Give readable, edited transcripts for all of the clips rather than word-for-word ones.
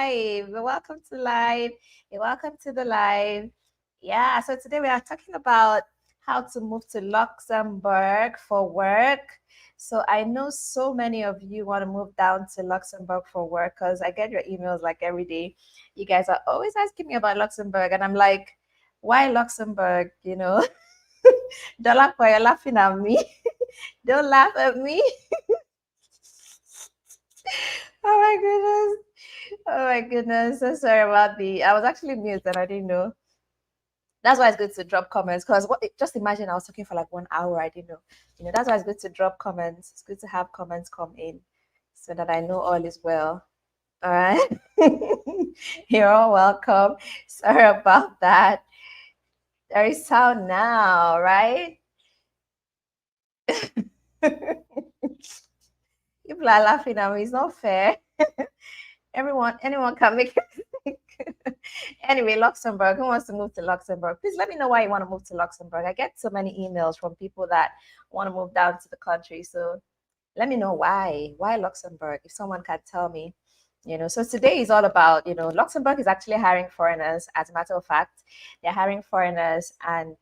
live. Welcome to live. Welcome to the live. Yeah, so today we are talking about how to move to Luxembourg for work. So I know so many of you want to move down to Luxembourg for work because I get your emails like every day. You guys are always asking me about Luxembourg, and I'm like, why Luxembourg? Don't laugh, you're laughing at me. Don't laugh at me. Oh my goodness. Oh my goodness. So sorry about I was actually mute and I didn't know. That's why it's good to drop comments because just imagine I was talking for like 1 hour. I didn't know. That's why it's good to drop comments. It's good to have comments come in so that I know all is well. All right. You're all welcome. Sorry about that. There is sound now, right? People are laughing at me. It's not fair. Anyone can make it. Anyway, Luxembourg. Who wants to move to Luxembourg? Please let me know why you want to move to Luxembourg. I get so many emails from people that want to move down to the country. So let me know why. Why Luxembourg? If someone can tell me. So today is all about, Luxembourg is actually hiring foreigners. As a matter of fact, they're hiring foreigners, and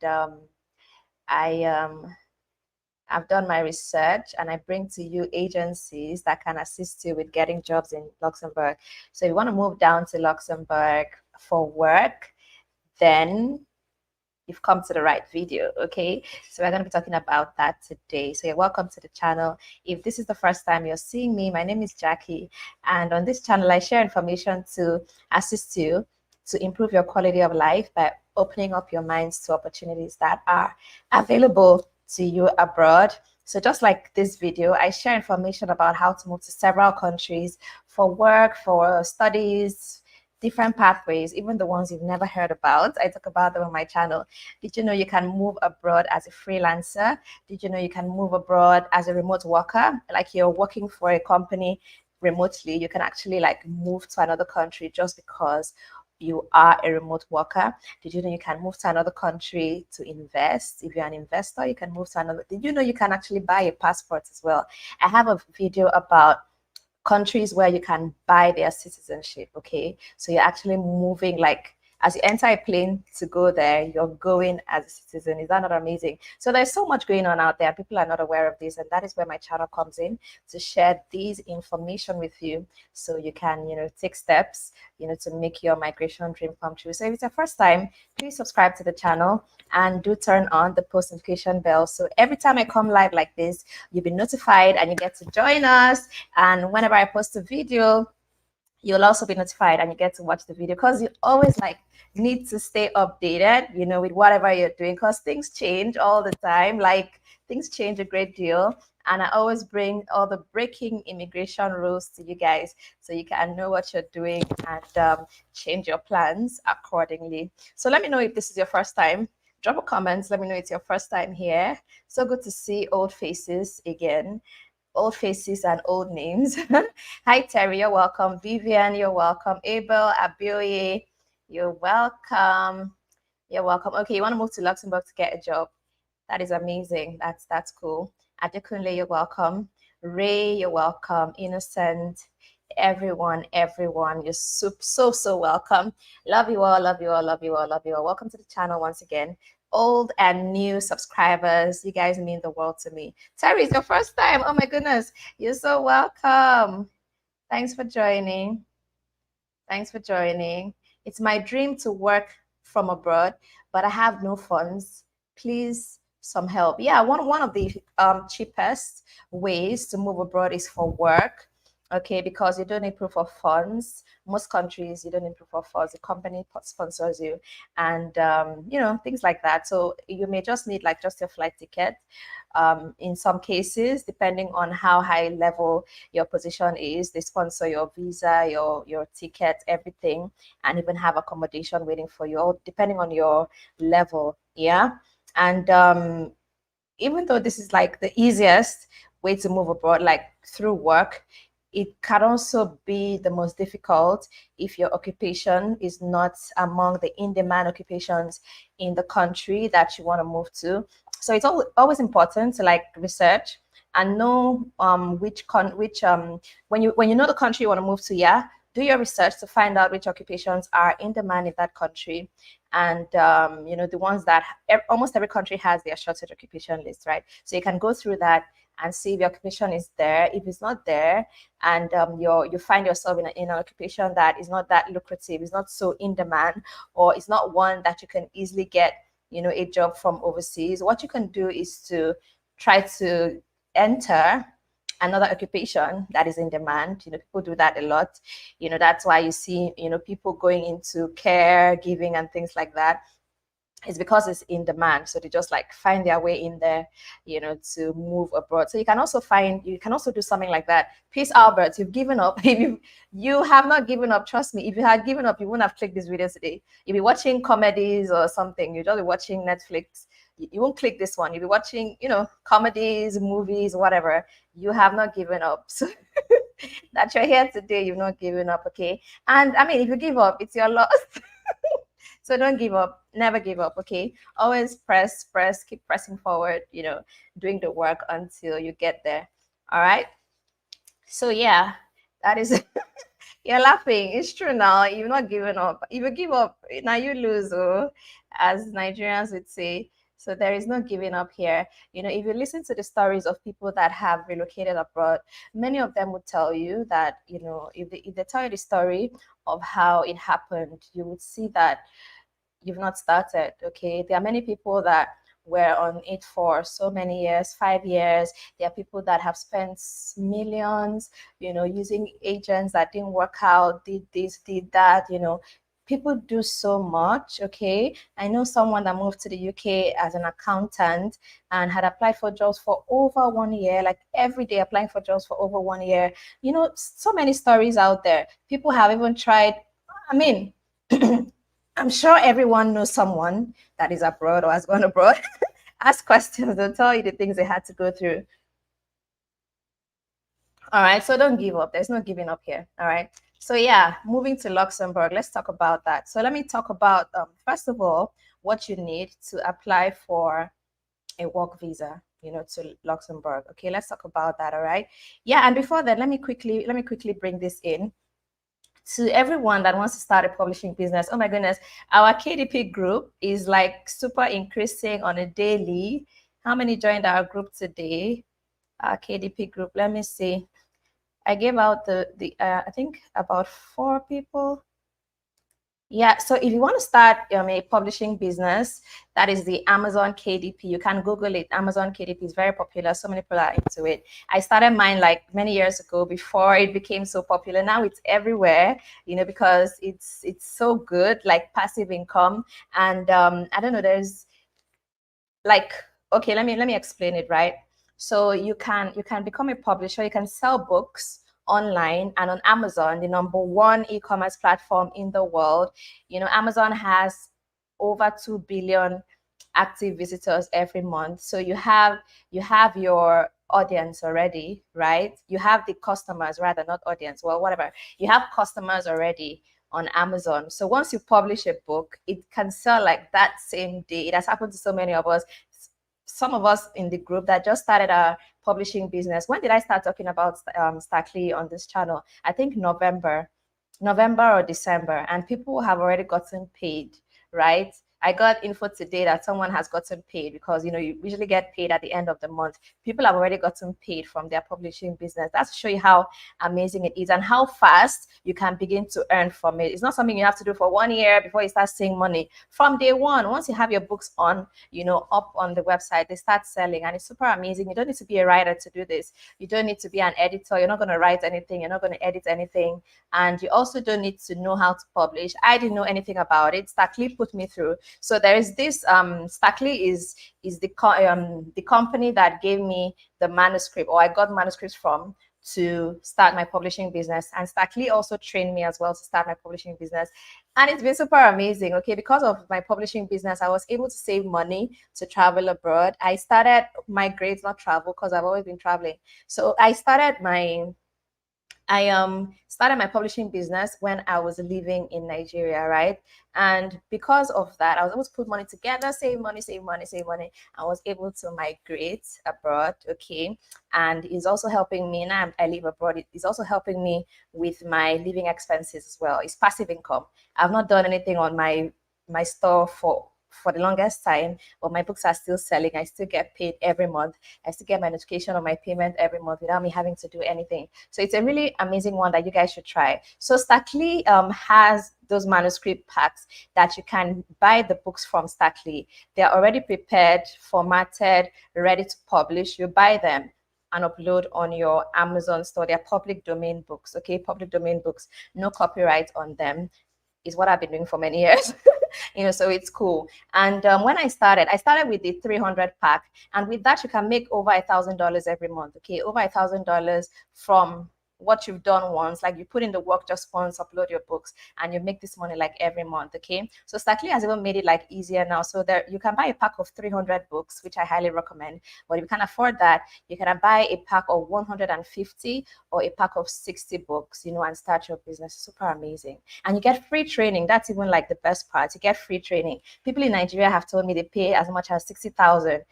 I've done my research and I bring to you agencies that can assist you with getting jobs in Luxembourg. So if you want to move down to Luxembourg for work, then you've come to the right video, okay? So we're going to be talking about that today. So you're welcome to the channel. If this is the first time you're seeing me, my name is Jackie, and on this channel I share information to assist you to improve your quality of life by opening up your minds to opportunities that are available to you abroad. So just like this video, I share information about how to move to several countries for work, for studies, different pathways, even the ones you've never heard about. I talk about them on my channel. Did you know you can move abroad as a freelancer? Did you know you can move abroad as a remote worker? Like you're working for a company remotely, you can actually like move to another country just because you are a remote worker. Did you know you can move to another country to invest? If you're an investor, you can move to another. Did you know you can actually buy a passport as well? I have a video about countries where you can buy their citizenship, okay? So you're actually moving, like as you enter a plane to go there, you're going as a citizen. Is that not amazing? So there's so much going on out there. People are not aware of this, and that is where my channel comes in, to share these information with you so you can, take steps, to make your migration dream come true. So if it's your first time, please subscribe to the channel and do turn on the post notification bell. So every time I come live like this, you'll be notified and you get to join us. And whenever I post a video, you'll also be notified and you get to watch the video, because you always need to stay updated, with whatever you're doing, because things change all the time. Like things change a great deal. And I always bring all the breaking immigration rules to you guys so you can know what you're doing and change your plans accordingly. So let me know if this is your first time. Drop a comment. Let me know it's your first time here. So good to see old faces again. Old faces and old names. Hi, Terry, you're welcome. Vivian, you're welcome. Abel, Abioye, you're welcome. You're welcome. Okay, you want to move to Luxembourg to get a job. That is amazing. That's cool. Adekunle, you're welcome. Ray, you're welcome. Innocent, everyone, you're so welcome. Love you all, love you all, love you all, love you all. Welcome to the channel once again. Old and new subscribers, you guys mean the world to me. Terry, it's your first time. Oh my goodness, you're so welcome. Thanks for joining. It's my dream to work from abroad, but I have no funds. Please, some help. Yeah, one of the cheapest ways to move abroad is for work. Okay, because you don't need proof of funds. Most countries, you don't need proof of funds. The company sponsors you, and things like that. So you may just need just your flight ticket. In some cases, depending on how high level your position is, they sponsor your visa, your ticket, everything, and even have accommodation waiting for you, all depending on your level. Yeah, and even though this is the easiest way to move abroad, through work, it can also be the most difficult if your occupation is not among the in-demand occupations in the country that you want to move to. So it's always important to research and know when you know the country you want to move to, yeah, do your research to find out which occupations are in demand in that country. And you know, the ones that almost every country has their shortage occupation list, right? So you can go through that and see if your occupation is there. If it's not there, and you find yourself in an occupation that is not that lucrative, is not so in demand, or is not one that you can easily get, you know, a job from overseas, what you can do is to try to enter another occupation that is in demand. You know, people do that a lot. You know, that's why you see, you know, people going into caregiving and things like that. It's because it's in demand, so they just like find their way in there, you know, to move abroad. So you can also do something like that. Peace, Albert, you've given up. If you have not given up, trust me, if you had given up, you wouldn't have clicked this video today. You'd be watching comedies or something. You'd just be watching Netflix. You won't click this one. You'll be watching, you know, comedies, movies, whatever. You have not given up. So that you're here today, you've not given up, okay? And I mean, if you give up, it's your loss. So don't give up, never give up, okay? Always press, keep pressing forward, you know, doing the work until you get there. All right. So yeah, that is you're laughing. It's true now. You've not given up. If you give up, now you lose, oh, as Nigerians would say. So there is no giving up here. You know, if you listen to the stories of people that have relocated abroad, many of them would tell you that, you know, if they tell you the story of how it happened, you would see that you've not started, okay? There are many people that were on it for so many years, 5 years. There are people that have spent millions, you know, using agents that didn't work out, did this, did that, you know. People do so much, okay? I know someone that moved to the UK as an accountant and had applied for jobs for over 1 year, like every day applying for jobs for over 1 year. You know, so many stories out there. People have even tried, I mean, I'm sure everyone knows someone that is abroad or has gone abroad. Ask questions, they'll tell you the things they had to go through. All right, so don't give up. There's no giving up here. All right. So yeah, moving to Luxembourg, let's talk about that. So let me talk about, first of all, what you need to apply for a work visa, you know, to Luxembourg. Okay, let's talk about that. All right. Yeah, and before that, let me quickly bring this in to everyone that wants to start a publishing business. Oh my goodness, our KDP group is like super increasing on a daily. How many joined our group today? Our KDP group, let me see. I gave out I think about 4 people. Yeah, so if you want to start a publishing business, that is the Amazon KDP. You can Google it. Amazon KDP is very popular. So many people are into it. I started mine like many years ago before it became so popular. Now it's everywhere, you know, because it's so good, like passive income. And I don't know, there's like, okay, let me explain it, right? So you can become a publisher. You can sell books online and on Amazon, the #1 e-commerce platform in the world. You know, Amazon has over 2 billion active visitors every month. So you have your audience already, right? You have the customers, rather, not audience, well, whatever. You have customers already on Amazon. So once you publish a book, it can sell like that same day. It has happened to so many of us. Some of us in the group that just started our publishing business. When did I start talking about STACKLEE on this channel? I think November or December, and people have already gotten paid, right? I got info today that someone has gotten paid because, you know, you usually get paid at the end of the month. People have already gotten paid from their publishing business. That's to show you how amazing it is and how fast you can begin to earn from it. It's not something you have to do for 1 year before you start seeing money. From day one, once you have your books on, you know, up on the website, they start selling, and it's super amazing. You don't need to be a writer to do this. You don't need to be an editor. You're not going to write anything. You're not going to edit anything. And you also don't need to know how to publish. I didn't know anything about it. STACKLEE put me through. So there is this STACKLEE is the company that gave me the manuscript, or I got manuscripts from, to start my publishing business. And STACKLEE also trained me as well to start my publishing business. And it's been super amazing. Okay, because of my publishing business, I was able to save money to travel abroad. I started my grades, not travel, because I've always been traveling. So I started my I started my publishing business when I was living in Nigeria, right? And because of that, I was able to put money together, save money, save money, save money. I was able to migrate abroad, okay? And it's also helping me now. I live abroad. It's also helping me with my living expenses as well. It's passive income. I've not done anything on my store for the longest time, but my books are still selling. I still get paid every month. I still get my notification of my payment every month without me having to do anything. So it's a really amazing one that you guys should try. So STACKLEE has those manuscript packs that you can buy the books from STACKLEE. They're already prepared, formatted, ready to publish. You buy them and upload on your Amazon store. They're public domain books, okay? Public domain books, no copyright on them, is what I've been doing for many years. So it's cool. And when I started with the 300 pack, and with that you can make over $1,000 every month. Okay, over $1,000 from what you've done once. Like, you put in the work just once, upload your books, and you make this money like every month. Okay, so STACKLEE has even made it like easier now, so there you can buy a pack of 300 books, which I highly recommend. But if you can't afford that, you can buy a pack of 150 or a pack of 60 books, and start your business. Super amazing. And you get free training. That's even like the best part. You get free training. People in Nigeria have told me they pay as much as 60,000,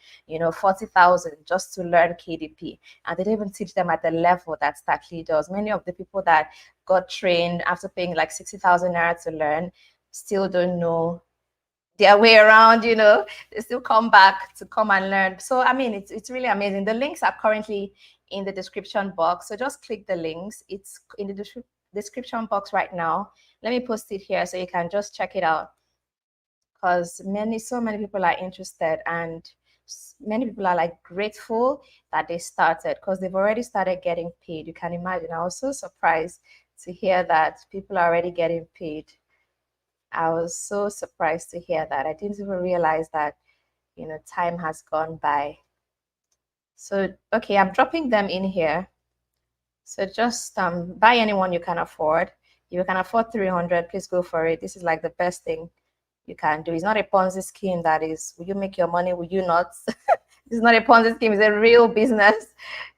40,000 just to learn KDP, and they don't even teach them at the level that STACKLEE does. Many of the people that got trained after paying like 60,000 naira to learn still don't know their way around. They still come back to come and learn. So I mean, it's really amazing. The links are currently in the description box, so just click the links. It's in the description box right now. Let me post it here so you can just check it out, because so many people are interested, and many people are like grateful that they started, because they've already started getting paid. You can imagine. I was so surprised to hear that people are already getting paid. I was so surprised to hear that. I didn't even realize that time has gone by. So okay, I'm dropping them in here. So just buy anyone you can afford. If you can afford 300, please go for it. This is like the best thing you can do. It's not a Ponzi scheme. That is, will you make your money, will you not? It's not a Ponzi scheme. It's a real business.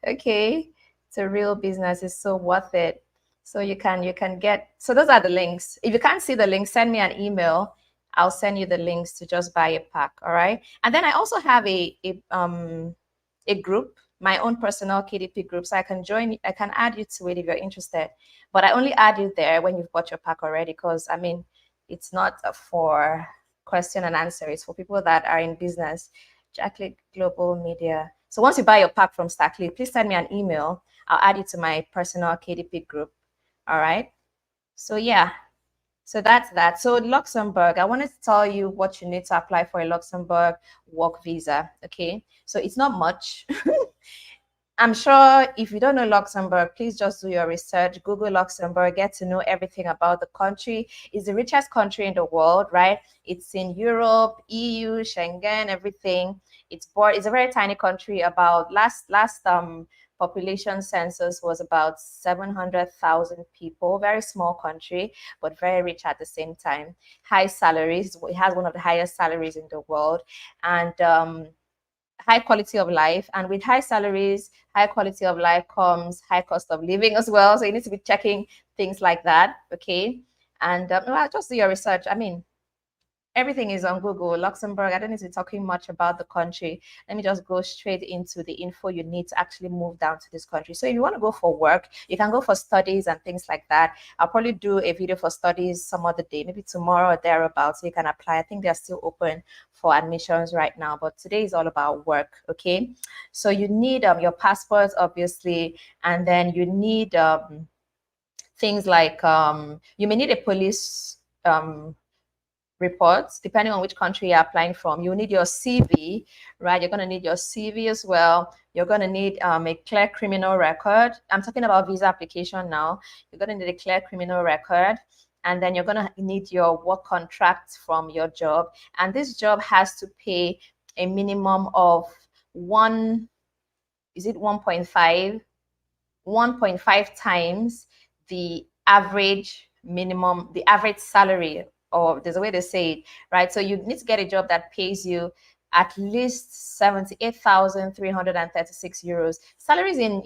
Okay, it's a real business. It's so worth it. So you can get, so those are the links. If you can't see the links, send me an email. I'll send you the links to just buy a pack. All right. And then I also have a group, my own personal KDP group. So I can add you to it if you're interested. But I only add you there when you've bought your pack already, because I mean, it's not for question and answer. It's for people that are in business. Jacqueline Global Media. So once you buy your pack from STACKLEE, please send me an email. I'll add you to my personal KDP group. All right. So yeah. So that's that. So Luxembourg, I wanted to tell you what you need to apply for a Luxembourg work visa. Okay. So it's not much. I'm sure if you don't know Luxembourg, please just do your research. Google Luxembourg, get to know everything about the country. It's the richest country in the world, right? It's in Europe, EU, Schengen, everything. It's a very tiny country. About last population census was about 700,000 people. Very small country, but very rich at the same time. High salaries. It has one of the highest salaries in the world, and high quality of life. And with high salaries, high quality of life comes high cost of living as well. So you need to be checking things like that. Okay. And just do your research. I mean, everything is on Google. Luxembourg, I don't need to be talking much about the country. Let me just go straight into the info you need to actually move down to this country. So if you want to go for work, you can go for studies and things like that. I'll probably do a video for studies some other day, maybe tomorrow or thereabouts, so you can apply. I think they're still open for admissions right now, but today is all about work. Okay, so you need your passports, obviously, and then you need things like you may need a police reports, depending on which country you're applying from. You need your CV, right? You're going to need your CV as well. You're going to need a clear criminal record. I'm talking about visa application now. You're going to need a clear criminal record. And then you're going to need your work contract from your job. And this job has to pay a minimum of 1.5 times the average salary, or there's a way to say it, right? So you need to get a job that pays you at least 78,336 euros. Salaries in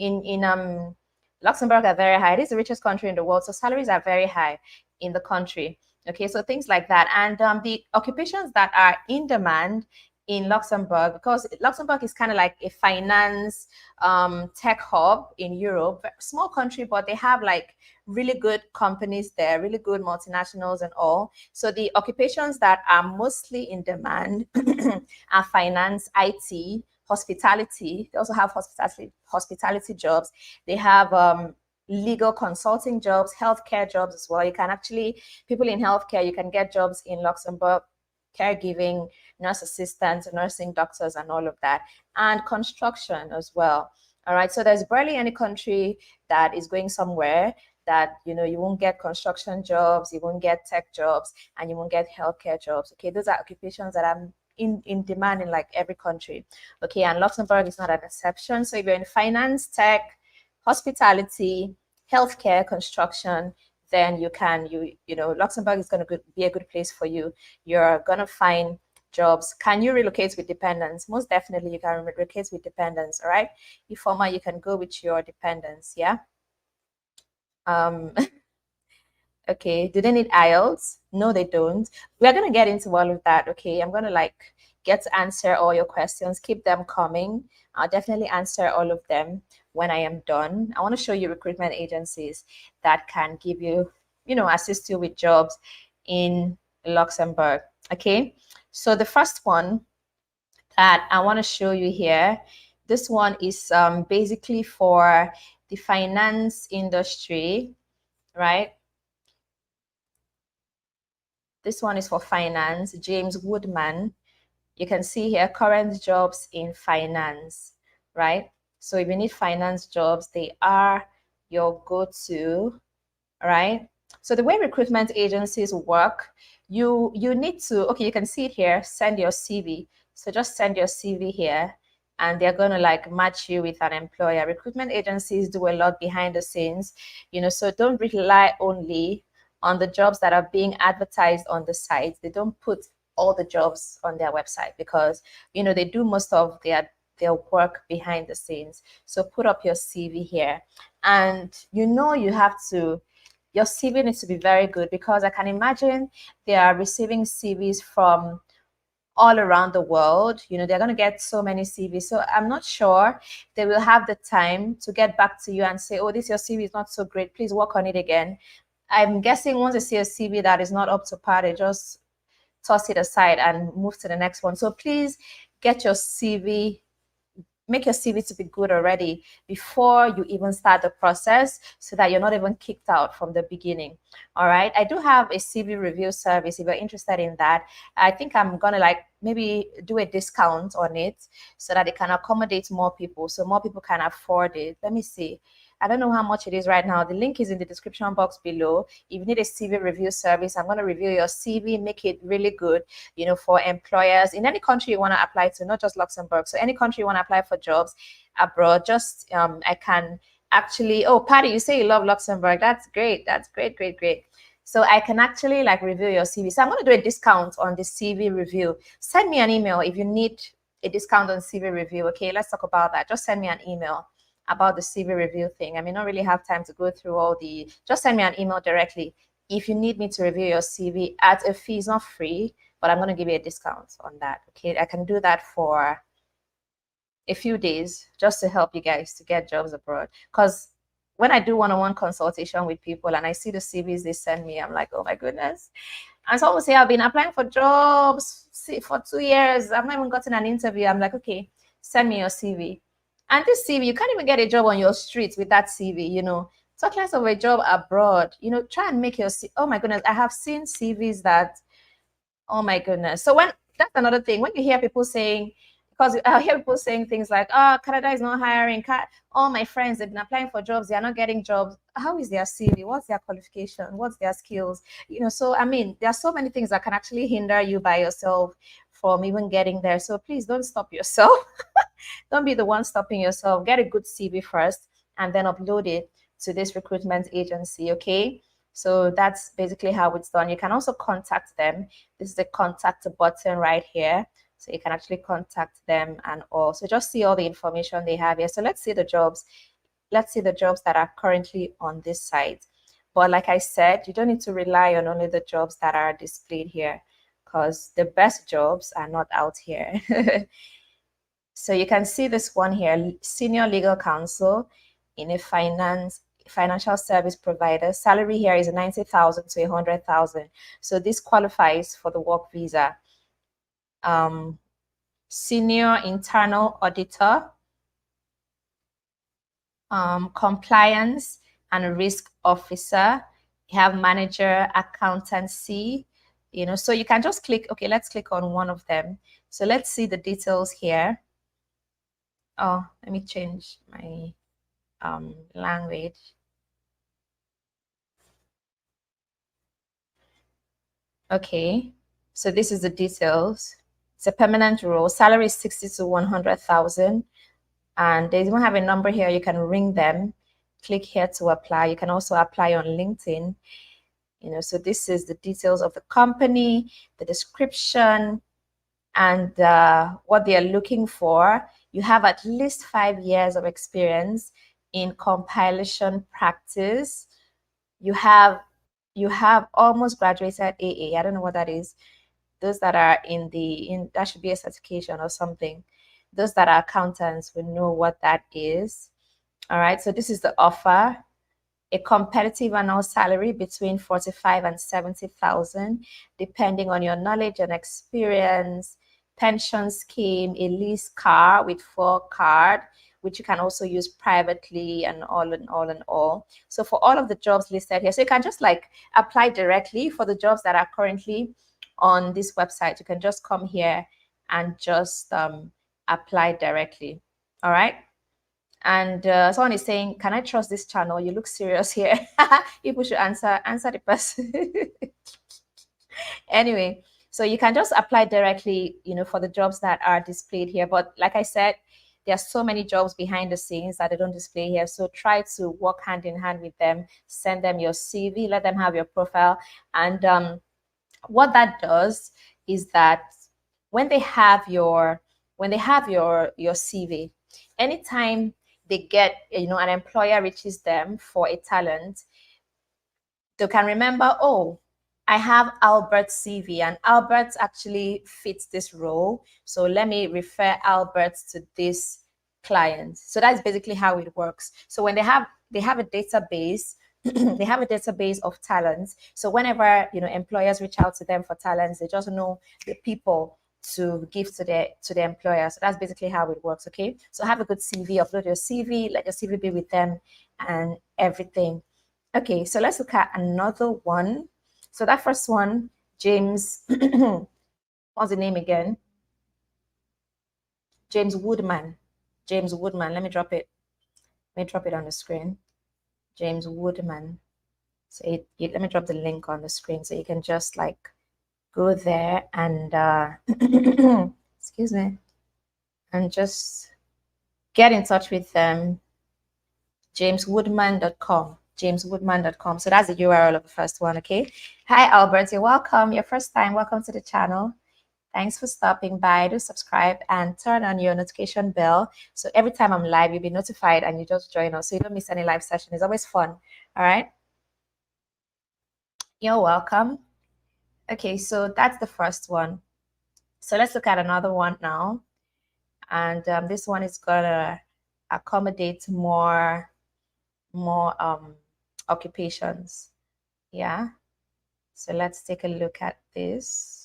Luxembourg are very high. It is the richest country in the world, so salaries are very high in the country. Okay, so things like that. And the occupations that are in demand in Luxembourg, because Luxembourg is kind of like a finance tech hub in Europe, small country, but they have like really good companies there, really good multinationals and all. So the occupations that are mostly in demand are finance, IT, hospitality. They also have hospitality jobs. They have legal consulting jobs, healthcare jobs as well. You can actually, people in healthcare, you can get jobs in Luxembourg, caregiving, nurse assistants, nursing doctors, and all of that, and construction as well. All right, so there's barely any country that is going somewhere that, you know, you won't get construction jobs, you won't get tech jobs, and you won't get healthcare jobs. Okay, those are occupations that are in demand in like every country. Okay, and Luxembourg is not an exception. So if you're in finance, tech, hospitality, healthcare, construction, then you know, Luxembourg is going to be a good place for you. You're going to find jobs. Can you relocate with dependents? Most definitely you can relocate with dependents. All right, if former, you can go with your dependents. Yeah. Okay, do they need IELTS? No, they don't. We're going to get into all of that. Okay, I'm going to like get to answer all your questions. Keep them coming. I'll definitely answer all of them when I am done. I want to show you recruitment agencies that can give you, you know, assist you with jobs in Luxembourg. Okay, so the first one that I want to show you here, this one is basically for the finance industry, right? This one is for finance, James Woodman. You can see here current jobs in finance, right? So if you need finance jobs, they are your go-to, right? So the way recruitment agencies work, you need to, okay, you can see it here, send your CV. So just send your CV here and they're going to like match you with an employer. Recruitment agencies do a lot behind the scenes, you know, so don't rely only on the jobs that are being advertised on the site. They don't put all the jobs on their website because, you know, they do most of their work behind the scenes. So put up your CV here, and you know, you have to, your CV needs to be very good, because I can imagine they are receiving CVs from all around the world. You know, they're going to get so many CVs. So I'm not sure they will have the time to get back to you and say, oh, this your CV is not so great, please work on it again. I'm guessing once they see a CV that is not up to par, they just toss it aside and move to the next one. So please get your CV, make your CV to be good already before you even start the process, so that you're not even kicked out from the beginning. All right, I do have a CV review service if you're interested in that. I think I'm gonna like maybe do a discount on it so that it can accommodate more people, so more people can afford it. Let me see, I don't know how much it is right now. The link is in the description box below. If you need a CV review service, I'm going to review your CV, make it really good, you know, for employers in any country you want to apply to, not just Luxembourg. So any country you want to apply for jobs abroad, just I can actually, oh, Patty, you say you love Luxembourg. That's great. That's great, great, great. So I can actually like review your CV. So I'm going to do a discount on the CV review. Send me an email if you need a discount on CV review. Okay, let's talk about that. Just send me an email about the CV review thing. I may not really have time to go through all the, just send me an email directly if you need me to review your CV at a fee. It's not free, but I'm going to give you a discount on that. Okay, I can do that for a few days just to help you guys to get jobs abroad. Because when I do one-on-one consultation with people and I see the CVs they send me, I'm like, oh my goodness. And someone will say, I've been applying for jobs for 2 years. I've not even gotten an interview. I'm like, okay, send me your CV. And this CV, you can't even get a job on your street with that CV, you know. Talk less of a job abroad. You know, try and make your CV. Oh my goodness, I have seen CVs that, oh my goodness. So when, that's another thing. When you hear people saying, because I hear people saying things like, oh, Canada is not hiring. All my friends, they've been applying for jobs. They are not getting jobs. How is their CV? What's their qualification? What's their skills? You know, so, I mean, there are so many things that can actually hinder you by yourself from even getting there. So please don't stop yourself. Don't be the one stopping yourself. Get a good CV first and then upload it to this recruitment agency, okay? So that's basically how it's done. You can also contact them. This is the contact button right here. So you can actually contact them and all. So just see all the information they have here. So let's see the jobs. let's see the jobs that are currently on this site. But like I said, you don't need to rely on only the jobs that are displayed here, because the best jobs are not out here. So you can see this one here, senior legal counsel in a financial service provider. Salary here is 90,000 to 100,000. So this qualifies for the work visa. Senior internal auditor, compliance and risk officer. You have manager, accountancy, so you can just click. Okay, let's click on one of them. So let's see the details here. Oh, let me change my language. Okay, so this is the details. It's a permanent role. Salary is 60 to 100,000, and they even have a number here. You can ring them. Click here to apply. You can also apply on LinkedIn. So this is the details of the company, the description, and what they are looking for. You have at least 5 years of experience in compilation practice. You have almost graduated AA. I don't know what that is. Those that are that should be a certification or something. Those that are accountants will know what that is. All right, so this is the offer. A competitive annual salary between 45 and 70,000, depending on your knowledge and experience. Pension scheme, a lease car with 4 card, which you can also use privately, and all and all and all. So for all of the jobs listed here, so you can just like apply directly for the jobs that are currently on this website. You can just come here and just apply directly. All right. And someone is saying, can I trust this channel? You look serious here. People should answer the person. Anyway, so you can just apply directly, for the jobs that are displayed here. But like I said, there are so many jobs behind the scenes that they don't display here. So try to work hand in hand with them, send them your CV, let them have your profile. And what that does is that when they have your CV, anytime they get, an employer reaches them for a talent, they can remember, oh, I have Albert's CV, and Albert actually fits this role. So let me refer Albert to this client. So that's basically how it works. So when they have a database, they have a database of talents. So whenever employers reach out to them for talents, they just know the people to give to the employer. So that's basically how it works. Okay, so have a good CV, upload your CV, let your CV be with them, and everything. Okay, so let's look at another one. So that first one, James, what's the name again? James Woodman. James Woodman. Let me drop it on the screen. James Woodman. So let me drop the link on the screen so you can just like go there and excuse me, and just get in touch with them. jameswoodman.com. jameswoodman.com. So that's the URL of the first one. Okay. Hi Albert, you're welcome. Your first time, welcome to the channel. Thanks for stopping by. Do subscribe and turn on your notification bell, so every time I'm live you'll be notified and you just join us so you don't miss any live session. It's always fun. All right, you're welcome. Okay, so that's the first one. So let's look at another one now, and this one is gonna accommodate more occupations. Yeah, so let's take a look at this.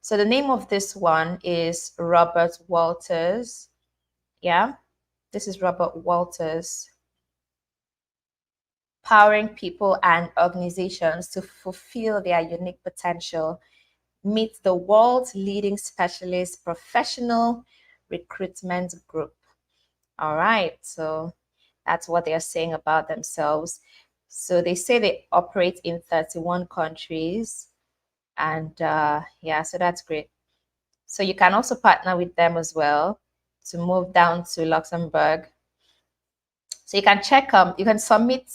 So the name of this one is Robert Walters. Yeah, this is Robert Walters. Powering people and organizations to fulfill their unique potential. Meet the world's leading specialist professional recruitment group. All right, so that's what they're saying about themselves. So they say they operate in 31 countries. And yeah, so that's great. So you can also partner with them as well to move down to Luxembourg. So you can check, you can submit,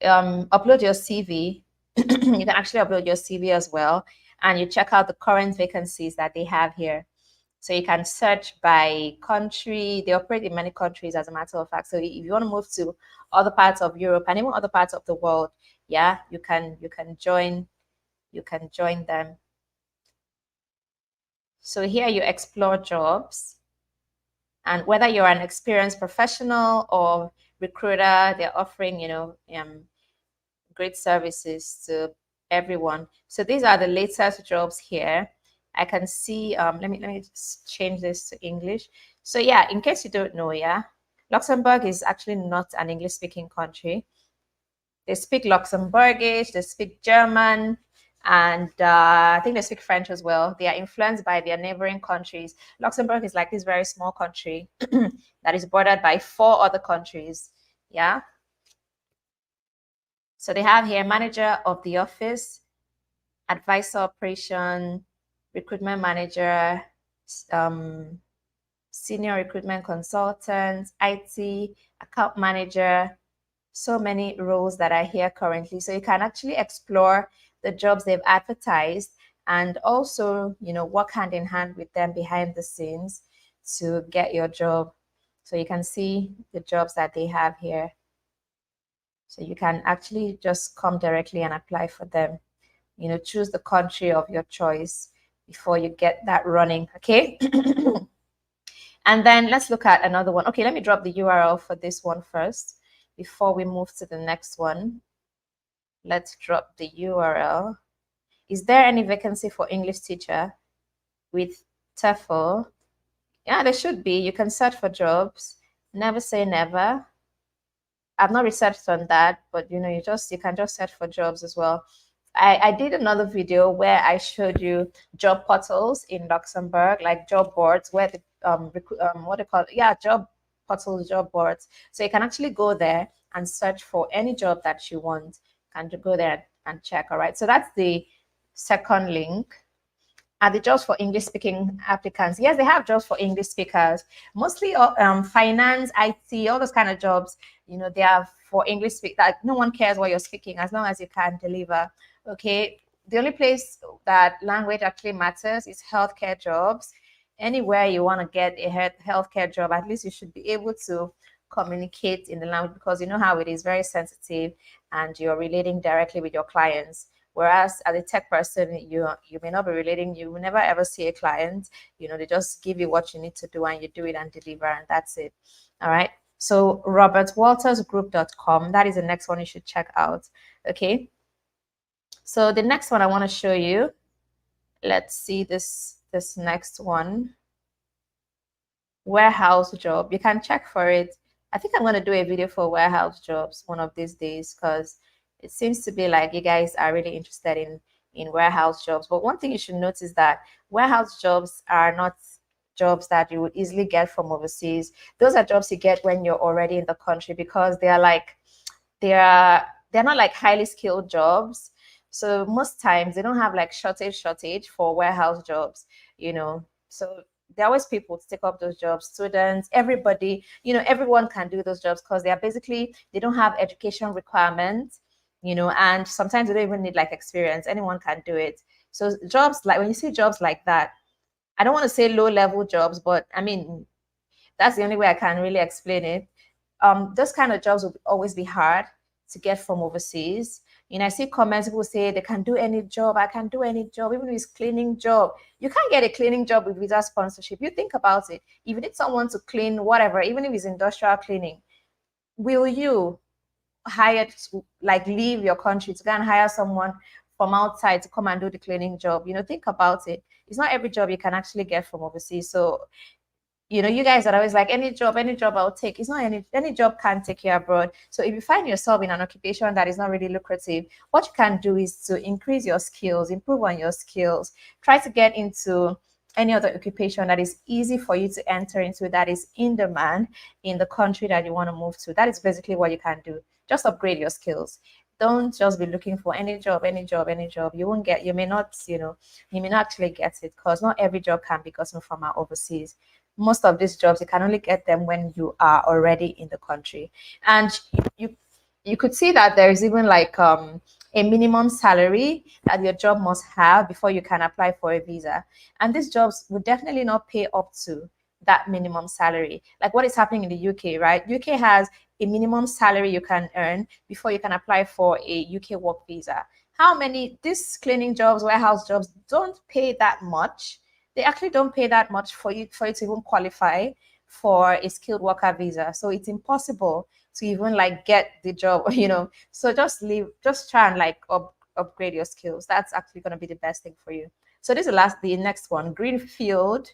upload your CV. You can actually upload your CV as well, and you check out the current vacancies that they have here. So you can search by country. They operate in many countries, as a matter of fact. So if you want to move to other parts of Europe and even other parts of the world, yeah, you can join them. So here you explore jobs, and whether you're an experienced professional or recruiter, they're offering, great services to everyone. So these are the latest jobs here. I can see, let me just change this to English. So yeah, in case you don't know, yeah, Luxembourg is actually not an English speaking country. They speak Luxembourgish, they speak German, and I think they speak French as well. They are influenced by their neighboring countries. Luxembourg is like this very small country that is bordered by 4 other countries. Yeah. So they have here manager of the office, advisor operation, recruitment manager, senior recruitment consultant, IT, account manager, so many roles that are here currently. So you can actually explore the jobs they've advertised and also, work hand in hand with them behind the scenes to get your job. So you can see the jobs that they have here. So you can actually just come directly and apply for them. Choose the country of your choice before you get that running, okay? And then let's look at another one. Okay, let me drop the URL for this one first before we move to the next one. Let's drop the URL. Is there any vacancy for English teacher with TEFL? Yeah, there should be. You can search for jobs. Never say never. I've not researched on that, but you can just search for jobs as well. I did another video where I showed you job portals in Luxembourg, like job boards, where the what they call it? Yeah, job portals, job boards. So you can actually go there and search for any job that you want, and go there and check. All right. So that's the second link. Are the jobs for English speaking applicants? Yes, they have jobs for English speakers, mostly finance, IT, all those kind of jobs. They are for English speak. Like no one cares what you're speaking as long as you can deliver. Okay. The only place that language actually matters is healthcare jobs. Anywhere you want to get a healthcare job, at least you should be able to communicate in the language, because you know how it is very sensitive and you're relating directly with your clients. Whereas as a tech person, you may not be relating. You will never ever see a client. They just give you what you need to do and you do it and deliver, and that's it. All right. So robertwaltersgroup.com, that is the next one you should check out. Okay. So the next one I want to show you, let's see this next one. Warehouse job. You can check for it. I think I'm going to do a video for warehouse jobs one of these days, because it seems to be like you guys are really interested in warehouse jobs. But one thing you should notice is that warehouse jobs are not jobs that you would easily get from overseas. Those are jobs you get when you're already in the country, because they're not like highly skilled jobs. So most times they don't have like shortage for warehouse jobs, So there are always people to take up those jobs, students, everybody, everyone can do those jobs, because they don't have education requirements, and sometimes they don't even need like experience. Anyone can do it. So jobs like, when you see jobs like that, I don't want to say low level jobs, but I mean, that's the only way I can really explain it. Those kind of jobs will always be hard to get from overseas. I see comments, people say they can do any job. I can do any job, even if it's cleaning job. You can't get a cleaning job with visa sponsorship. You think about it. If you need someone to clean whatever, even if it's industrial cleaning, will you hire to leave your country to go and hire someone from outside to come and do the cleaning job? Think about it. It's not every job you can actually get from overseas. So you guys are always like, any job I'll take. It's not any job can take you abroad. So if you find yourself in an occupation that is not really lucrative, what you can do is to increase your skills, improve on your skills, try to get into any other occupation that is easy for you to enter into, that is in demand in the country that you want to move to. That is basically what you can do. Just upgrade your skills. Don't just be looking for any job. You won't get, you may not actually get it, because not every job can be gotten from our overseas. Most of these jobs, you can only get them when you are already in the country. And you could see that there is even a minimum salary that your job must have before you can apply for a visa. And these jobs would definitely not pay up to that minimum salary. Like what is happening in the UK, right? UK has a minimum salary you can earn before you can apply for a UK work visa. How many, these cleaning jobs, warehouse jobs don't pay that much. They actually don't pay that much for you to even qualify for a skilled worker visa. So it's impossible to even like get the job, you know. So just try and like upgrade your skills. That's actually going to be the best thing for you. So this is the next one, Greenfield.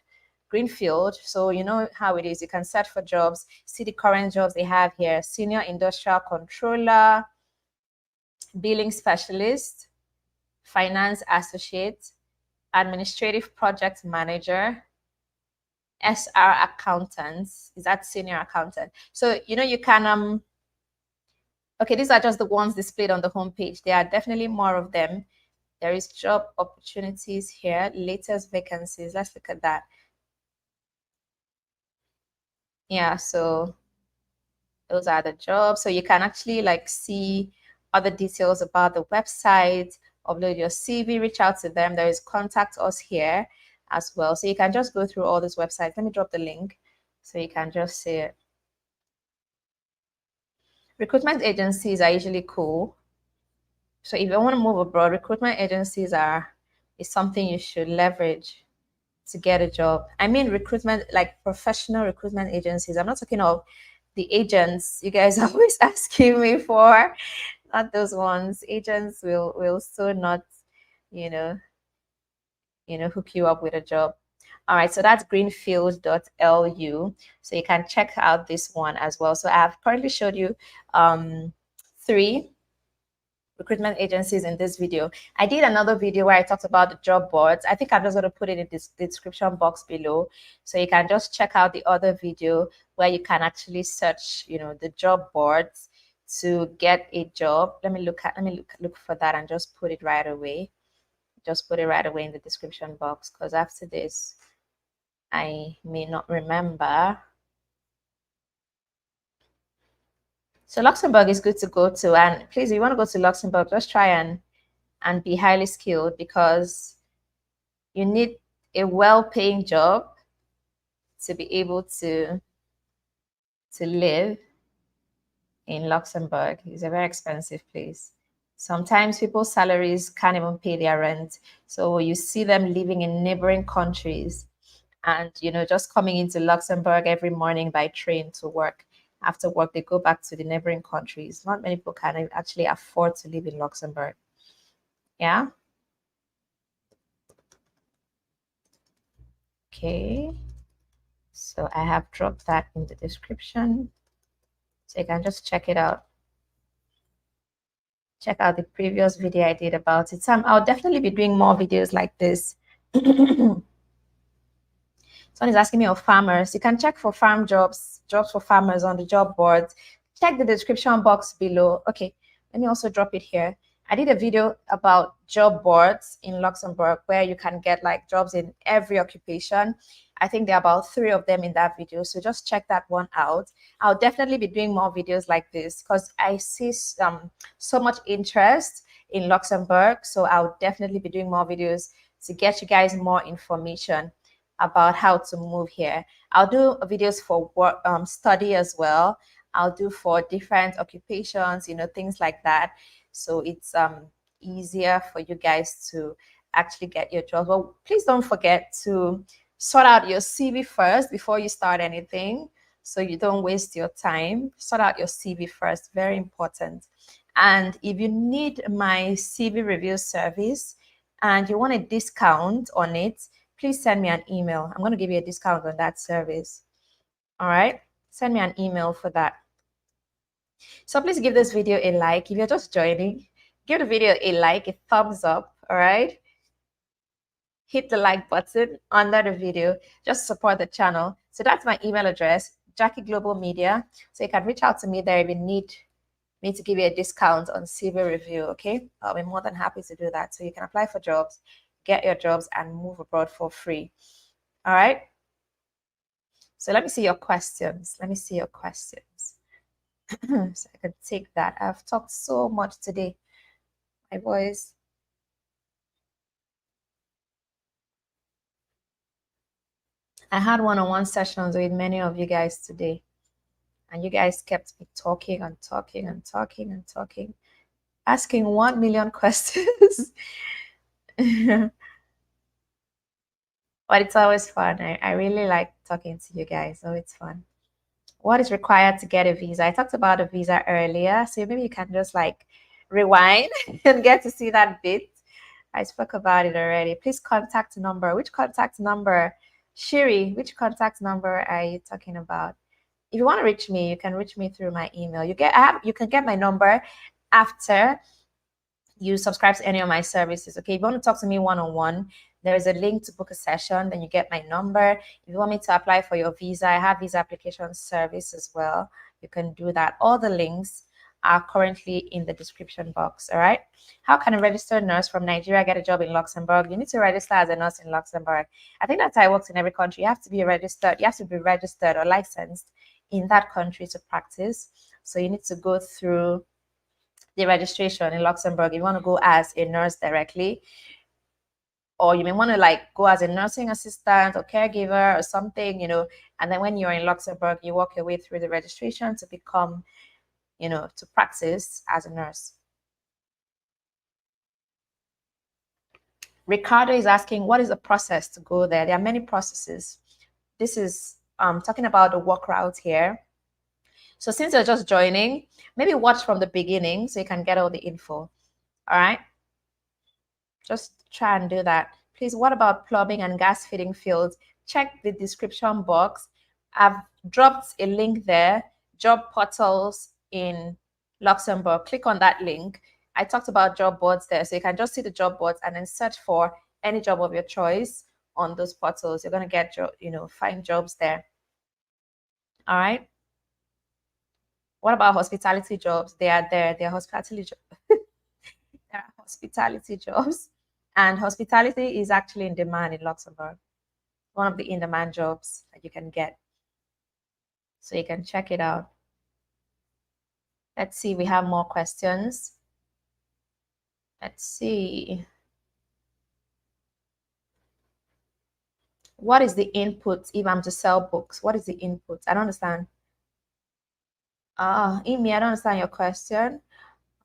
So you know how it is. You can search for jobs, see the current jobs they have here: senior industrial controller, billing specialist, finance associate, administrative project manager, SR accountants. Is that senior accountant? So you know you can okay, these are just the ones displayed on the homepage. There are definitely more of them. There is job opportunities here, latest vacancies. Let's look at that. Yeah, so those are the jobs. So you can actually like see other details about the website, upload your CV, reach out to them. There is contact us here as well. So you can just go through all these websites. Let me drop the link so you can just see it. Recruitment agencies are usually cool. So if you want to move abroad, recruitment agencies is something you should leverage to get a job. I mean recruitment, like professional recruitment agencies. I'm not talking of the agents you guys are always asking me for. Not those ones. Agents will still not, you know, hook you up with a job. All right, so that's greenfield.lu. So you can check out this one as well. So I've currently showed you 3 recruitment agencies in this video. I did another video where I talked about the job boards. I think I'm just going to put it in this description box below. So you can just check out the other video where you can actually search, you know, the job boards to get a job. Let me look for that and just put it right away. Just put it right away in the description box, because after this, I may not remember. So Luxembourg is good to go to. And please, if you want to go to Luxembourg, just try and be highly skilled, because you need a well-paying job to be able to live in Luxembourg. It's a very expensive place. Sometimes people's salaries can't even pay their rent. So you see them living in neighboring countries and, you know, just coming into Luxembourg every morning by train to work. After work, they go back to the neighboring countries. Not many people can actually afford to live in Luxembourg. Yeah. Okay. So I have dropped that in the description. So you can just check it out. Check out the previous video I did about it. I'll definitely be doing more videos like this. Someone is asking me of farmers. You can check for farm jobs for farmers on the job boards. Check the description box below. Okay, let me also drop it here. I did a video about job boards in Luxembourg where you can get like jobs in every occupation. I think there are about 3 of them in that video. So just check that one out. I'll definitely be doing more videos like this because I see so much interest in Luxembourg. So I'll definitely be doing more videos to get you guys more information about how to move here. I'll do videos for work, study as well. I'll do for different occupations, you know, things like that. So it's easier for you guys to actually get your job. But please don't forget to sort out your CV first before you start anything, so you don't waste your time. Sort out your CV first, very important. And if you need my CV review service and you want a discount on it, please send me an email. I'm going to give you a discount on that service. All right, send me an email for that. So please give this video a like. If you're just joining, give the video a like, a thumbs up. All right, hit the like button under the video, just support the channel. So that's my email address, Jackie Global Media. So you can reach out to me there if you need me to give you a discount on CV review. Okay, I'll be more than happy to do that. So you can apply for jobs, get your jobs, and move abroad for free. All right, so let me see your questions. Let me see your questions. So I can take that. I've talked so much today. My my voice. I had one-on-one sessions with many of you guys today, and you guys kept me talking and talking and talking and talking, asking 1 million questions. But it's always fun. I really like talking to you guys, so it's fun. What is required to get a visa? I talked about a visa earlier, so maybe you can just like rewind and get to see that bit. I spoke about it already. Please contact number. Which contact number? Shiri, which contact number are you talking about? If you want to reach me, you can reach me through my email. You can get my number after you subscribe to any of my services. Okay, if you want to talk to me one-on-one, there is a link to book a session. Then you get my number. If you want me to apply for your visa, I have visa application service as well. You can do that. All the links are currently in the description box. All right. How can a registered nurse from Nigeria get a job in Luxembourg? You need to register as a nurse in Luxembourg. I think that's how it works in every country. You have to be registered. You have to be registered or licensed in that country to practice. So you need to go through the registration in Luxembourg. If you want to go as a nurse directly, or you may want to like go as a nursing assistant or caregiver or something, and then when you're in Luxembourg, you work your way through the registration to become, to practice as a nurse. Ricardo is asking, what is the process to go there? There are many processes. This is talking about the work route here. So since you're just joining, maybe watch from the beginning so you can get all the info. All right. Just try and do that. Please, what about plumbing and gas fitting fields? Check the description box. I've dropped a link there, job portals in Luxembourg. Click on that link. I talked about job boards there. So you can just see the job boards and then search for any job of your choice on those portals. You're going to get, find jobs there. All right. What about hospitality jobs? They are there. They are hospitality jobs. There are hospitality jobs. And hospitality is actually in demand in Luxembourg. One of the in-demand jobs that you can get. So you can check it out. Let's see, we have more questions. Let's see. What is the input if I'm to sell books? What is the input? I don't understand. Amy, I don't understand your question.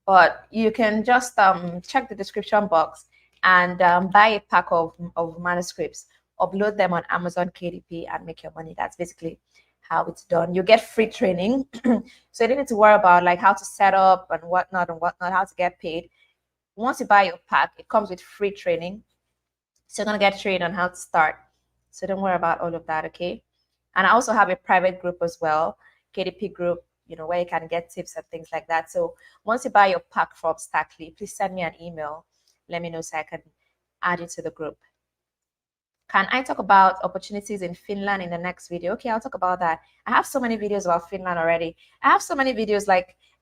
But you can just check the description box and buy a pack of manuscripts, upload them on Amazon KDP and make your money. That's basically how it's done. You get free training. So you don't need to worry about like how to set up and whatnot, how to get paid. Once you buy your pack, it comes with free training. So you're going to get trained on how to start. So don't worry about all of that, okay? And I also have a private group as well, KDP group, where you can get tips and things like that. So once you buy your pack from STACKLEE, please send me an email. Let me know so I can add you to the group. Can I talk about opportunities in Finland in the next video? Okay, I'll talk about that. I have so many videos about Finland already. I have so many videos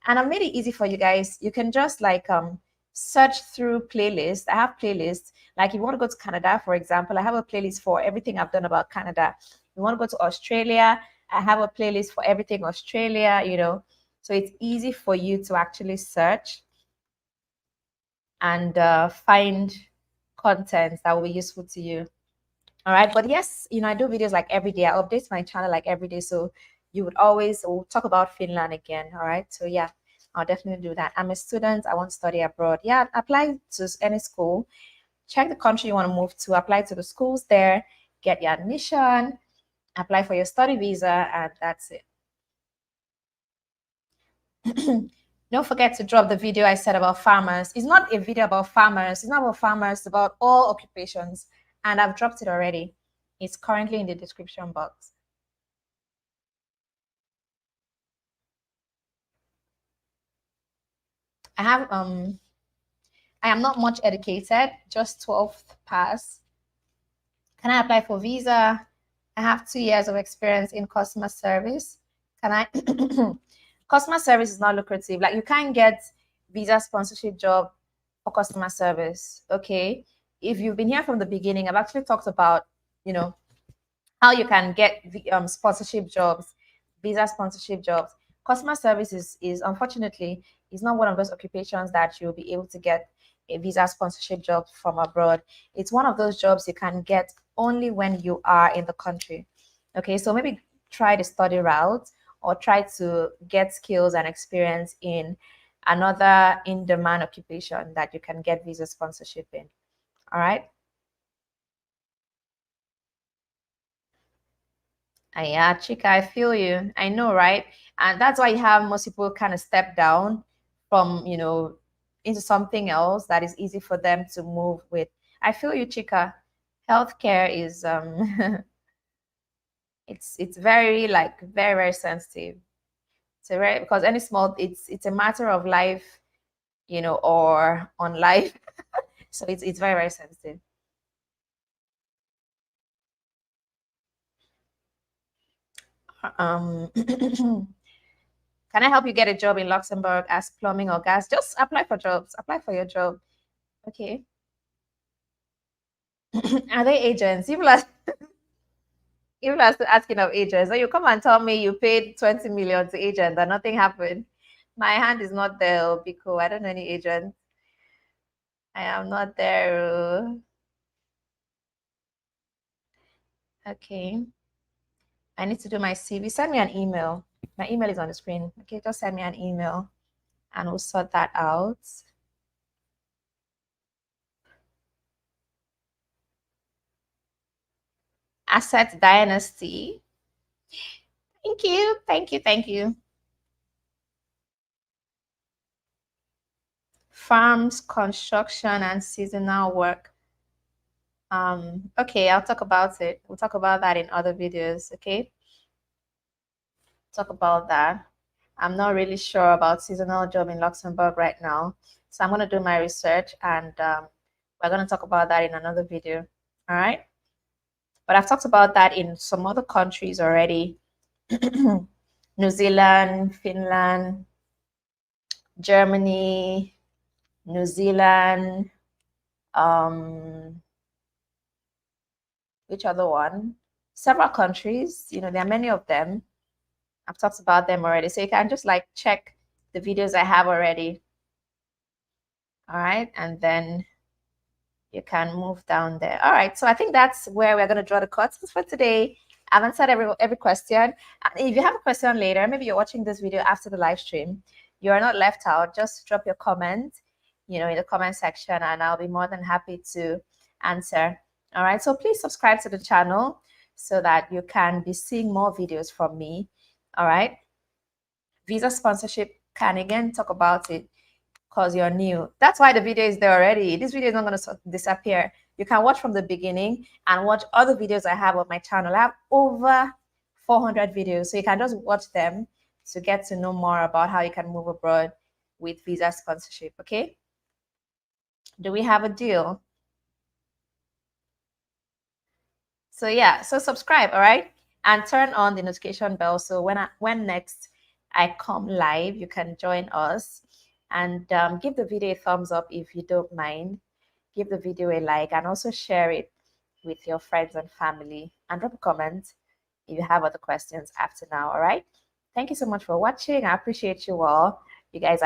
and I've made it easy for you guys. You can just search through playlists. I have playlists. Like if you want to go to Canada, for example, I have a playlist for everything I've done about Canada. If you want to go to Australia, I have a playlist for everything Australia, so it's easy for you to actually search and find content that will be useful to you. All right. But yes, I do videos like every day. I update my channel like every day. So you would always talk about Finland again. All right. So yeah, I'll definitely do that. I'm a student. I want to study abroad. Yeah. Apply to any school. Check the country you want to move to. Apply to the schools there. Get your admission. Apply for your study visa, and that's it. Don't forget to drop the video I said about farmers. It's not a video about farmers. It's not about farmers. It's about all occupations, and I've dropped it already. It's currently in the description box. I am not much educated, just 12th pass. Can I apply for visa? I have 2 years of experience in customer service. Can I? Customer service is not lucrative. Like you can't get visa sponsorship job for customer service. Okay. If you've been here from the beginning, I've actually talked about, how you can get sponsorship jobs, visa sponsorship jobs. Customer service is unfortunately is not one of those occupations that you'll be able to get a visa sponsorship job from abroad. It's one of those jobs you can get only when you are in the country. Okay, so maybe try the study route or try to get skills and experience in another in-demand occupation that you can get visa sponsorship in. All right. Yeah, Chika, I feel you. I know, right? And that's why you have most people kind of step down from, into something else that is easy for them to move with. I feel you, Chika. Healthcare is it's very like very, very sensitive. It's a very because any small it's a matter of life, or on life. So it's very, very sensitive. Can I help you get a job in Luxembourg as plumbing or gas? Just apply for jobs. Apply for your job. Okay. Are they agents? People are still asking of agents. So you come and tell me you paid 20 million to agent and nothing happened. My hand is not there, oh, because I don't know any agent. I am not there. Oh. Okay. I need to do my CV. Send me an email. My email is on the screen. Okay, just send me an email and we'll sort that out. Asset Dynasty. Thank you. Thank you. Thank you. Farms, construction, and seasonal work. Okay, I'll talk about it. We'll talk about that in other videos. Okay, talk about that. I'm not really sure about seasonal job in Luxembourg right now, so I'm going to do my research and we're going to talk about that in another video. All right, but I've talked about that in some other countries already. New Zealand, Finland, Germany, New Zealand, which other one? Several countries, there are many of them. I've talked about them already. So you can just like check the videos I have already. All right. And then you can move down there. All right. So I think that's where we're going to draw the cuts for today. I've answered every question. And if you have a question later, maybe you're watching this video after the live stream, you are not left out. Just drop your comment, in the comment section, and I'll be more than happy to answer. All right. So please subscribe to the channel so that you can be seeing more videos from me. All right. Visa sponsorship, can again talk about it because you're new. That's why the video is there already. This video is not going to disappear. You can watch from the beginning and watch other videos I have on my channel. I have over 400 videos, so you can just watch them to get to know more about how you can move abroad with visa sponsorship. Okay, do we have a deal? So yeah, so subscribe, all right, and turn on the notification bell so when next I come live, you can join us. And give the video a thumbs up if you don't mind. Give the video a like and also share it with your friends and family, and drop a comment if you have other questions after now. All right, thank you so much for watching. I appreciate you all. You guys are